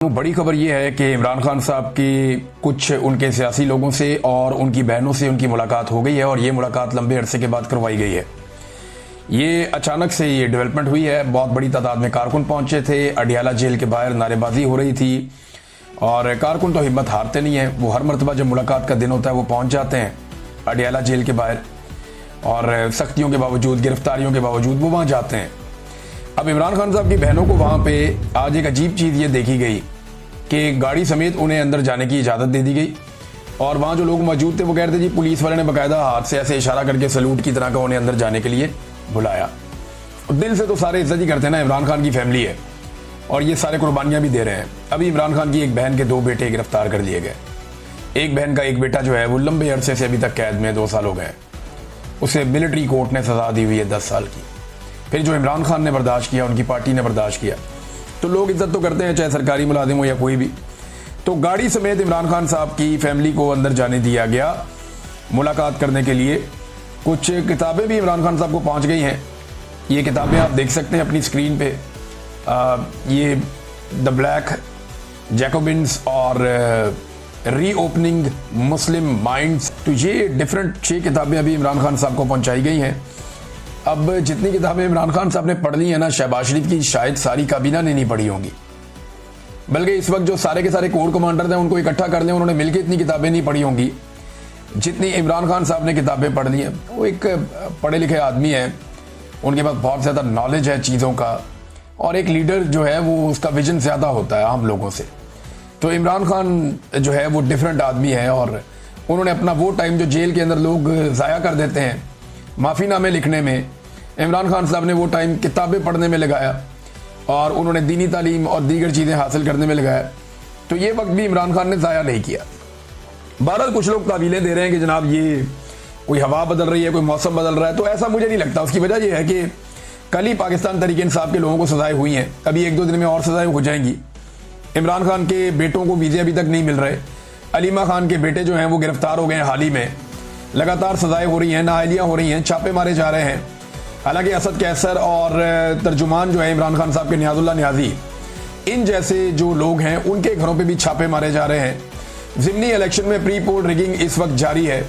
बड़ी खबर यह है कि इमरान खान साहब की कुछ उनके सियासी लोगों से और उनकी बहनों से उनकी मुलाकात हो गई है और ये मुलाकात लंबे अरसे के बाद करवाई गई है। ये अचानक से ये डेवलपमेंट हुई है। बहुत बड़ी तादाद में कारकुन पहुंचे थे। अडियाला जेल के बाहर नारेबाजी हो रही थी और कारकुन तो हिम्मत हारते नहीं है। वो हर मरतबा जब मुलाकात का दिन होता है वो पहुंच जाते हैं अडियाला जेल के बाहर और सख्तियों के बावजूद, गिरफ्तारियों के बावजूद वो वहाँ जाते हैं। अब इमरान खान साहब की बहनों को वहाँ पे आज एक अजीब चीज़ ये देखी गई कि गाड़ी समेत उन्हें अंदर जाने की इजाज़त दे दी गई और वहाँ जो लोग मौजूद थे वो कह रहे थे जी पुलिस वाले ने बाकायदा हाथ से ऐसे इशारा करके सैल्यूट की तरह का उन्हें अंदर जाने के लिए बुलाया। दिल से तो सारे इज्जत ही करते हैं ना, इमरान खान की फैमिली है और ये सारे कुर्बानियाँ भी दे रहे हैं। अभी इमरान खान की एक बहन के 2 बेटे गिरफ्तार कर लिए गए। एक बहन का एक बेटा जो है वो लंबे अरसे से अभी तक कैद में 2 साल हो गए। उसे मिलिट्री कोर्ट ने सजा दी हुई है 10 साल की। फिर जो इमरान खान ने बर्दाश्त किया, उनकी पार्टी ने बर्दाश्त किया, तो लोग इज्जत तो करते हैं चाहे सरकारी मुलाजिम हो या कोई भी। तो गाड़ी समेत इमरान खान साहब की फैमिली को अंदर जाने दिया गया मुलाकात करने के लिए। कुछ किताबें भी इमरान खान साहब को पहुंच गई हैं। ये किताबें आप देख सकते हैं अपनी स्क्रीन पे। ये द ब्लैक जैकोबिन्स और रीओपनिंग मुस्लिम माइंड्स, तो ये डिफरेंट 6 किताबें अभी इमरान खान साहब को पहुंचाई गई हैं। अब जितनी किताबें इमरान खान साहब ने पढ़ ली है ना, शहबाज शरीफ की शायद सारी काबीना ने नहीं पढ़ी होंगी। बल्कि इस वक्त जो सारे के सारे कोर कमांडर हैं उनको इकट्ठा कर लें, उन्होंने मिलकर इतनी किताबें नहीं पढ़ी होंगी जितनी इमरान खान साहब ने किताबें पढ़ ली हैं। वो एक पढ़े लिखे आदमी है, उनके पास बहुत ज़्यादा नॉलेज है चीज़ों का और एक लीडर जो है वो उसका विजन ज़्यादा होता है आम लोगों से। तो इमरान खान जो है वो डिफरेंट आदमी है और उन्होंने अपना वो टाइम जो जेल के अंदर लोग ज़ाया कर देते हैं माफ़ीनामे लिखने में, इमरान खान साहब ने वो टाइम किताबें पढ़ने में लगाया और उन्होंने दीनी तालीम और दीगर चीज़ें हासिल करने में लगाया। तो ये वक्त भी इमरान खान ने ज़ाया नहीं किया। बहरहाल कुछ लोग तावीलें दे रहे हैं कि जनाब ये कोई हवा बदल रही है, कोई मौसम बदल रहा है, तो ऐसा मुझे नहीं लगता। उसकी वजह यह है कि कल ही पाकिस्तान तहरीक इंसाफ के लोगों को सजाएं हुई हैं, अभी 1-2 दिन में और सजाएं हो जाएंगी। इमरान खान के बेटों को वीज़े अभी तक नहीं मिल रहे। अलीमा खान के बेटे जो हैं वो गिरफ्तार हो गए हैं हाल ही में। लगातार सजाएं हो रही हैं, नाअहलियाँ हो रही हैं, छापे मारे जा रहे हैं। हालांकि असद कैसर और तर्जुमान जो है इमरान खान साहब के नियाजुल्लाह नियाजी, इन जैसे जो लोग हैं उनके घरों पे भी छापे मारे जा रहे हैं। ज़िमनी इलेक्शन में प्री पोल रिगिंग इस वक्त जारी है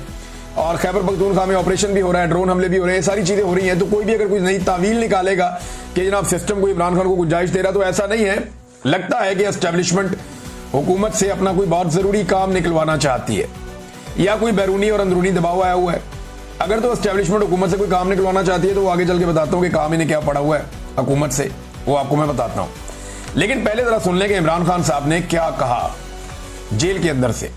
और खैबर पख्तूनख्वा में ऑपरेशन भी हो रहा है, ड्रोन हमले भी हो रहे हैं, सारी चीज़ें हो रही हैं। तो कोई भी अगर कुछ नई तावील निकालेगा कि जनाब सिस्टम को इमरान खान को गुंजाइश दे रहा, तो ऐसा नहीं है। लगता है कि एस्टेब्लिशमेंट हुकूमत से अपना कोई बहुत ज़रूरी काम निकलवाना चाहती है या कोई बैरूनी और अंदरूनी दबाव आया हुआ है। अगर तो एस्टेब्लिशमेंट हुकूमत से कोई काम निकलवाना चाहती है तो वो आगे चल के बताता हूँ कि काम इन्हें क्या पड़ा हुआ है हुकूमत से, वो आपको मैं बताता हूँ। लेकिन पहले जरा सुन लें कि इमरान खान साहब ने क्या कहा जेल के अंदर से।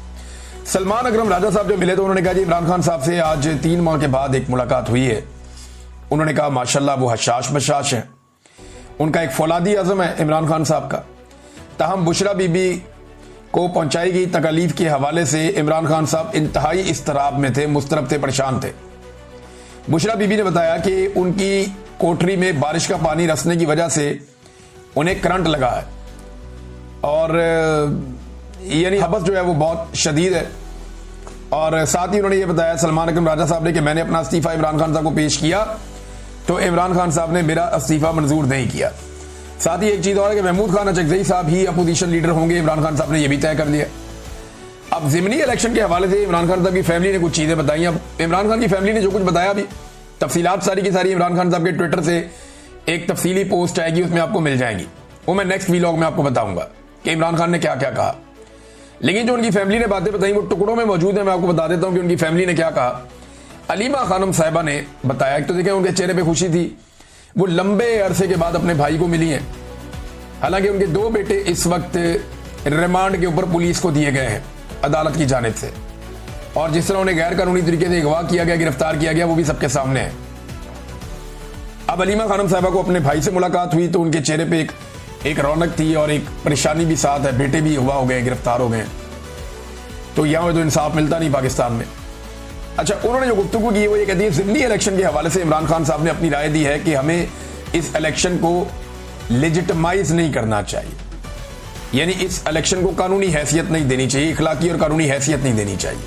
सलमान अकरम राजा साहब जो मिले तो उन्होंने कहा जी इमरान खान साहब से आज 3 माह के बाद एक मुलाकात हुई है। उन्होंने कहा माशाल्लाह वो हशाश बशाश है, उनका एक फौलादी आज़म है इमरान खान साहब का। ताहम बुशरा बीबी को पहुंचाई गई तकलीफ के हवाले से इमरान खान साहब इंतहाई इस्तराब में थे, मुस्तरब थे, परेशान थे। बुशरा बीबी ने बताया कि उनकी कोठरी में बारिश का पानी रसने की वजह से उन्हें करंट लगा है और यानी हबस जो है वो बहुत शदीद है। और साथ ही उन्होंने ये बताया सलमान अकरम राजा साहब ने कि मैंने अपना इस्तीफ़ा इमरान खान साहब को पेश किया तो इमरान खान साहब ने मेरा इस्तीफ़ा मंजूर नहीं किया। साथ ही एक चीज़ और है कि महमूद खान अचकज़ई साहब ही अपोजिशन लीडर होंगे, इमरान खान साहब ने यह भी तय कर लिया। अब ज़िमनी इलेक्शन के हवाले से इमरान खान साहब की फैमिली ने कुछ चीज़ें बताई। अब इमरान खान की फैमिली ने जो कुछ बताया अभी तफसीलात सारी की सारी इमरान खान साहब के ट्विटर से एक तफसीली पोस्ट आएगी, उसमें आपको मिल जाएंगी। वो मैं नेक्स्ट व्लॉग में आपको बताऊंगा कि इमरान खान ने क्या क्या कहा। लेकिन जो उनकी फैमिली ने बातें बताई वो टुकड़ों में मौजूद है, मैं आपको बता देता हूँ कि उनकी फैमिली ने क्या कहा। अलीमा खानम साहिबा ने बताया, तो देखें उनके चेहरे पर खुशी थी, वो लंबे अरसे के बाद अपने भाई को मिली हैं। हालांकि उनके 2 बेटे इस वक्त रिमांड के ऊपर पुलिस को दिए गए हैं अदालत की जानिब से और जिस तरह उन्हें गैर कानूनी तरीके से अगवा किया गया, गिरफ्तार किया गया, वो भी सबके सामने है। अब अलीमा खानम साहिबा को अपने भाई से मुलाकात हुई तो उनके चेहरे पे एक रौनक थी और एक परेशानी भी साथ है। बेटे भी अगवा हो गए, गिरफ्तार हो गए, तो यहाँ तो इंसाफ मिलता नहीं पाकिस्तान में। अच्छा, उन्होंने जो गुफ्तगू की वो ये कहती है ज़िमनी इलेक्शन के हवाले से इमरान खान साहब ने अपनी राय दी है कि हमें इस इलेक्शन को लेजिटिमाइज नहीं करना चाहिए, यानी इस इलेक्शन को कानूनी हैसियत नहीं देनी चाहिए, इखलाकी और कानूनी हैसियत नहीं देनी चाहिए।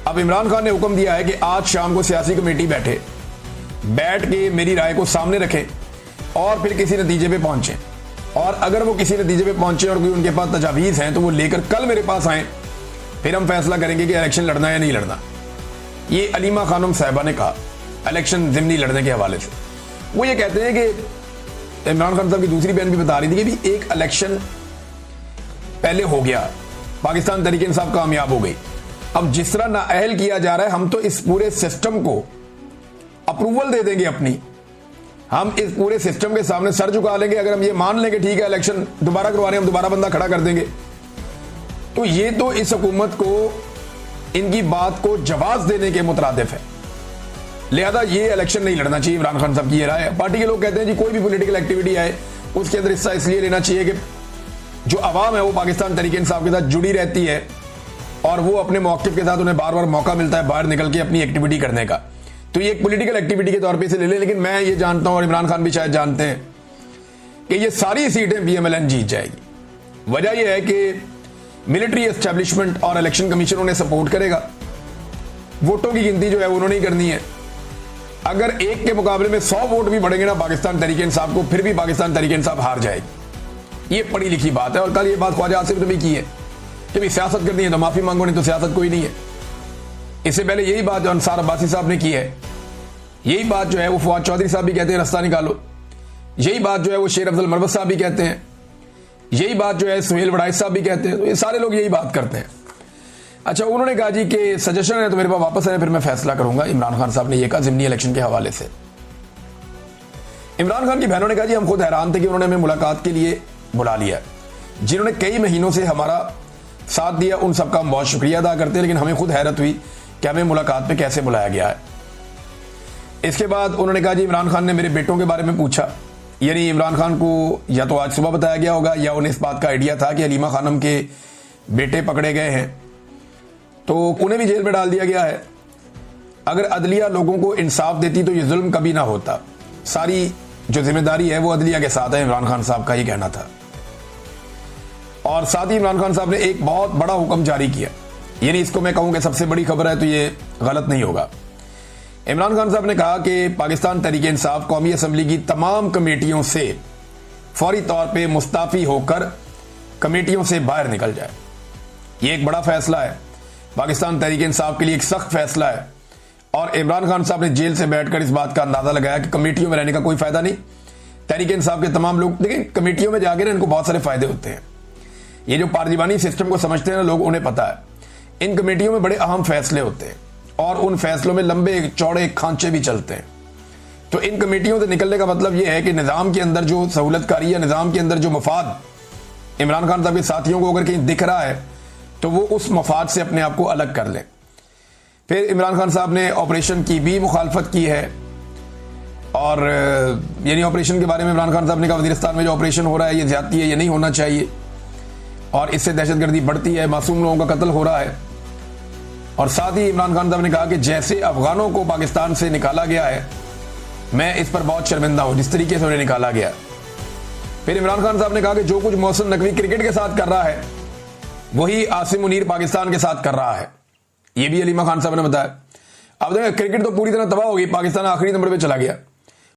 अब इमरान खान ने हुक्म दिया है कि आज शाम को सियासी कमेटी बैठ के मेरी राय को सामने रखें और फिर किसी नतीजे पे पहुंचे। और अगर वो किसी नतीजे पे पहुंचे और कोई उनके पास तजावीज़ हैं तो वो लेकर कल मेरे पास आए, फिर हम फैसला करेंगे कि इलेक्शन लड़ना है या नहीं लड़ना। ये अलीमा खानम साहिबा ने कहा इलेक्शन ज़िमनी लड़ने के हवाले से। वो ये कहते हैं कि इमरान खान साहब की दूसरी बहन भी बता रही थी कि भी एक इलेक्शन पहले हो गया, पाकिस्तान तहरीक इंसाफ कामयाब हो गई, अब जिस तरह नाअहल किया जा रहा है हम तो इस पूरे सिस्टम को अप्रूवल दे देंगे अपनी, हम इस पूरे सिस्टम के सामने सर झुका लेंगे अगर हम ये मान लेंगे ठीक है इलेक्शन दोबारा करवा रहे हैं, हम दोबारा बंदा खड़ा कर देंगे। तो ये तो इस हुकूमत को इनकी बात को जवाब देने के मुतरादिफ है, लिहाजा ये इलेक्शन नहीं लड़ना चाहिए। इमरान खान साहब की ये राय है। पार्टी के लोग कहते हैं जी कोई भी पॉलिटिकल एक्टिविटी आए उसके अंदर हिस्सा इसलिए लेना चाहिए कि जो अवाम है वो पाकिस्तान तहरीक इंसाफ के साथ जुड़ी रहती है और वो अपने मौक़िफ़ के साथ उन्हें बार बार मौका मिलता है बाहर निकल के अपनी एक्टिविटी करने का, तो ये एक पॉलिटिकल एक्टिविटी के तौर पे इसे ले लें। लेकिन मैं ये जानता हूं और इमरान खान भी शायद जानते हैं कि ये सारी सीटें PMLN जीत जाएगी। वजह यह है कि मिलिट्री एस्टेब्लिशमेंट और इलेक्शन कमीशन उन्हें सपोर्ट करेगा, वोटों की गिनती जो है उन्होंने ही करनी है। अगर एक के मुकाबले में 100 वोट भी बढ़ेंगे ना पाकिस्तान तहरीक इंसाफ को, फिर भी पाकिस्तान तहरीक इंसाफ हार जाएगी। ये पढ़ी लिखी बात है। और कल ये बात ख्वाजा आसिफ ने भी की है कि भी सियासत करनी है तो माफी मांगो, नहीं तो सियासत कोई नहीं है। इससे पहले यही बात जो अंसार अब्बासी साहब ने की है, यही बात जो है वो फवाद चौधरी साहब भी कहते हैं रास्ता निकालो, यही बात जो है वो शेर अफजल मरवत साहब भी कहते हैं, यही बात जो है सुहेल वड़ाइश साहब भी कहते हैं। तो ये सारे लोग यही बात करते हैं। अच्छा, उन्होंने कहा जी कि सजेशन है तो मेरे पास वापस आए फिर मैं फैसला करूंगा। इमरान खान साहब ने यह कहा ज़िमनी इलेक्शन के हवाले से। इमरान खान की बहनों ने कहा जी हम खुद हैरान थे कि उन्होंने हमें मुलाकात के लिए बुला लिया, जिन्होंने कई महीनों से हमारा साथ दिया उन सबका हम बहुत शुक्रिया अदा करते हैं, लेकिन हमें खुद हैरत हुई कि हमें मुलाकात पे कैसे बुलाया गया है। इसके बाद उन्होंने कहा जी इमरान खान ने मेरे बेटों के बारे में पूछा, यानी इमरान खान को या तो आज सुबह बताया गया होगा या उन्हें इस बात का आइडिया था कि अलीमा खानम के बेटे पकड़े गए हैं तो उन्हें भी जेल में डाल दिया गया है। अगर अदलिया लोगों को इंसाफ देती तो ये जुल्म कभी ना होता। सारी जो जिम्मेदारी है वो अदलिया के साथ है, इमरान खान साहब का ही कहना था। और साथ ही इमरान खान साहब ने एक बहुत बड़ा हुक्म जारी किया, यानी इसको मैं कहूँ कि सबसे बड़ी खबर है तो ये गलत नहीं होगा। इमरान खान साहब ने कहा कि पाकिस्तान तहरीक इंसाफ कौमी असम्बली की तमाम कमेटियों से फौरी तौर पे मुस्ताफ़ी होकर कमेटियों से बाहर निकल जाए। ये एक बड़ा फैसला है, पाकिस्तान तहरीक इंसाफ के लिए एक सख्त फैसला है। और इमरान खान साहब ने जेल से बैठकर इस बात का अंदाजा लगाया कि कमेटियों में रहने का कोई फायदा नहीं। तहरीक इंसाफ के तमाम लोग देखिए कमेटियों में जाकर इनको बहुत सारे फायदे होते हैं। ये जो पार्लिमानी सिस्टम को समझते हैं ना लोग, उन्हें पता है इन कमेटियों में बड़े अहम फैसले होते हैं और उन फैसलों में लंबे चौड़े खांचे भी चलते हैं। तो इन कमेटियों से निकलने का मतलब यह है कि निज़ाम के अंदर जो सहूलतकारी या निज़ाम के अंदर जो मफाद इमरान खान साहब के साथियों को अगर कहीं दिख रहा है तो वो उस मफाद से अपने आप को अलग कर लें। फिर इमरान खान साहब ने ऑपरेशन की भी मुखालफत की है और यानी ऑपरेशन के बारे में इमरान खान साहब ने कहा वज़ीरिस्तान में जो ऑपरेशन हो रहा है ये ज़्यादती है, ये नहीं होना चाहिए और इससे दहशतगर्दी बढ़ती है, मासूम लोगों का कत्ल हो रहा है। और साथ ही इमरान खान साहब ने कहा कि जैसे अफगानों को पाकिस्तान से निकाला गया है मैं इस पर बहुत शर्मिंदा हूं जिस तरीके से उन्हें निकाला गया। फिर इमरान खान साहब ने कहा कि जो कुछ मोहसिन नकवी क्रिकेट के साथ कर रहा है वही आसिम मुनीर पाकिस्तान के साथ कर रहा है, ये भी अलीमा खान साहब ने बताया। अब देखिए क्रिकेट तो पूरी तरह तबाह हो गई, पाकिस्तान आखिरी नंबर पर चला गया।